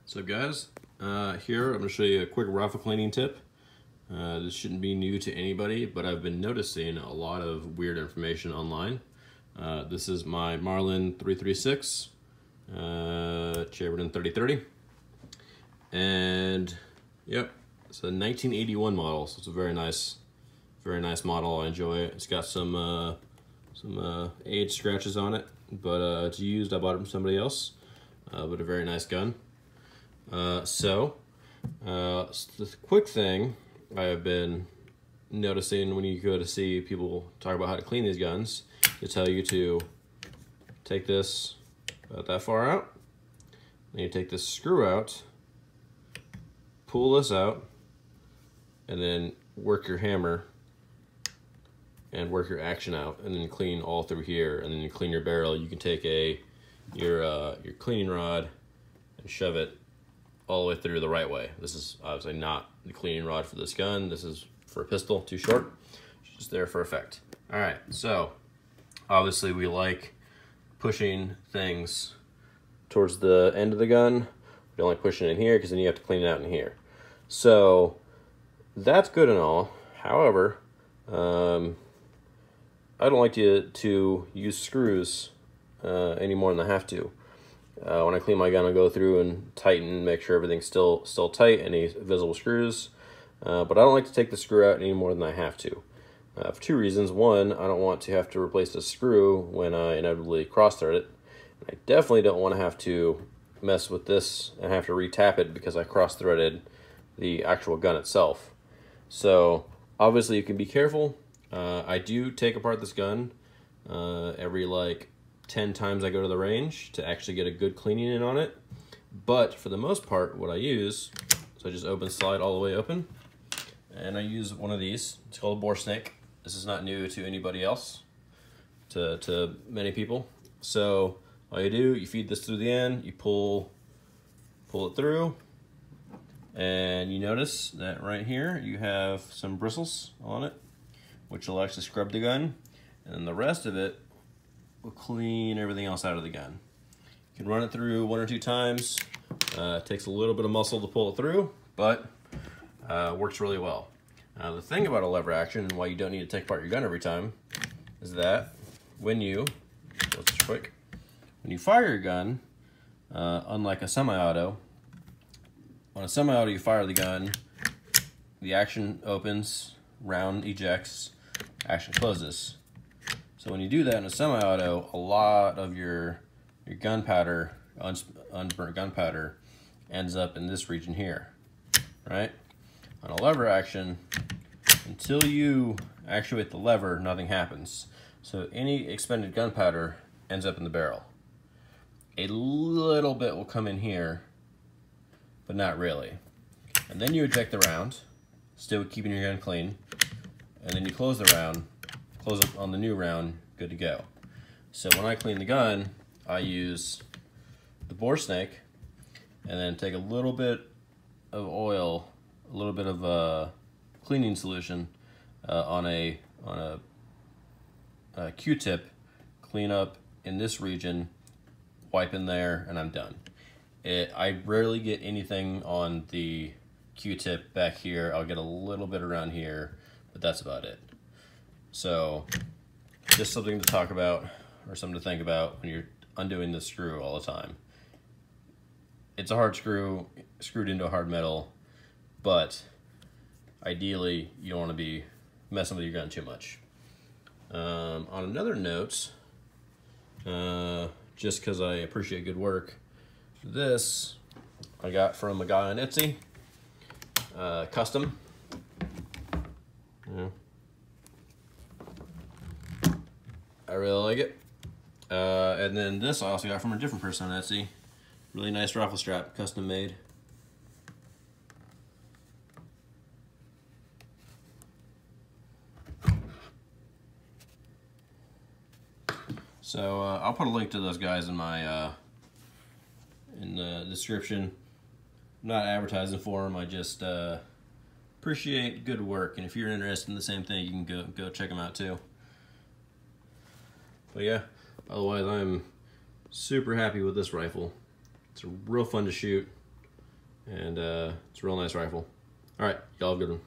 So guys, here I'm going to show you a quick rifle cleaning tip. This shouldn't be new to anybody, but I've been noticing a lot of weird information online. This is my Marlin 336, Chamberlain 3030, and yep, it's a 1981 model, so it's a very nice model. I enjoy it. It's got some age scratches on it, but it's used. I bought it from somebody else, but a very nice gun. The quick thing I've been noticing when you go to see people talk about how to clean these guns, they tell you to take this about that far out, then you take this screw out, pull this out, and then work your hammer and work your action out, and then clean all through here, and then you clean your barrel. You can take your cleaning rod and shove it all the way through the right way. This is obviously not the cleaning rod for this gun. This is for a pistol, too short. It's just there for effect. All right, so obviously we like pushing things towards the end of the gun. We don't like pushing it in here because then you have to clean it out in here. So that's good and all. However, I don't like to use screws any more than I have to. When I clean my gun, I go through and tighten, make sure everything's still tight, any visible screws. But I don't like to take the screw out any more than I have to. For two reasons. One, I don't want to have to replace the screw when I inevitably cross-thread it. I definitely don't want to have to mess with this and have to re-tap it because I cross-threaded the actual gun itself. So obviously you can be careful. I do take apart this gun every like 10 times I go to the range to actually get a good cleaning in on it. But for the most part, what I use, so I just slide all the way open, and I use one of these. It's called a bore snake. This is not new to anybody else, to many people. So all you do, you feed this through the end, you pull it through, and you notice that right here you have some bristles on it, which will actually scrub the gun, and then the rest of it will clean everything else out of the gun. You can run it through 1 or 2 times. It takes a little bit of muscle to pull it through, but works really well. The thing about a lever action and why you don't need to take apart your gun every time is that when you fire your gun, unlike a semi-auto, on a semi-auto you fire the gun, the action opens, round ejects, action closes. So when you do that in a semi-auto, a lot of your gunpowder, unburnt gunpowder, ends up in this region here, right? On a lever action, until you actuate the lever, nothing happens. So any expended gunpowder ends up in the barrel. A little bit will come in here, but not really. And then you eject the round, still keeping your gun clean, and then you close the round, close it on the new round, good to go. So when I clean the gun, I use the bore snake and then take a little bit of oil, a little bit of cleaning solution on a Q-tip, clean up in this region, wipe in there, and I'm done. I rarely get anything on the Q-tip back here. I'll get a little bit around here, but that's about it. So just something to talk about or something to think about when you're undoing the screw all the time. It's a hard screw, screwed into a hard metal, but ideally you don't want to be messing with your gun too much. On another note, just because I appreciate good work, this I got from a guy on Etsy, custom. Yeah. I really like it. And then this I also got from a different person on Etsy. Really nice rifle strap, custom made. So I'll put a link to those guys in my in the description. I'm not advertising for them. I just appreciate good work, and if you're interested in the same thing, you can go check them out too. But yeah, otherwise I'm super happy with this rifle. It's real fun to shoot. and it's a real nice rifle. All right, y'all have a good one.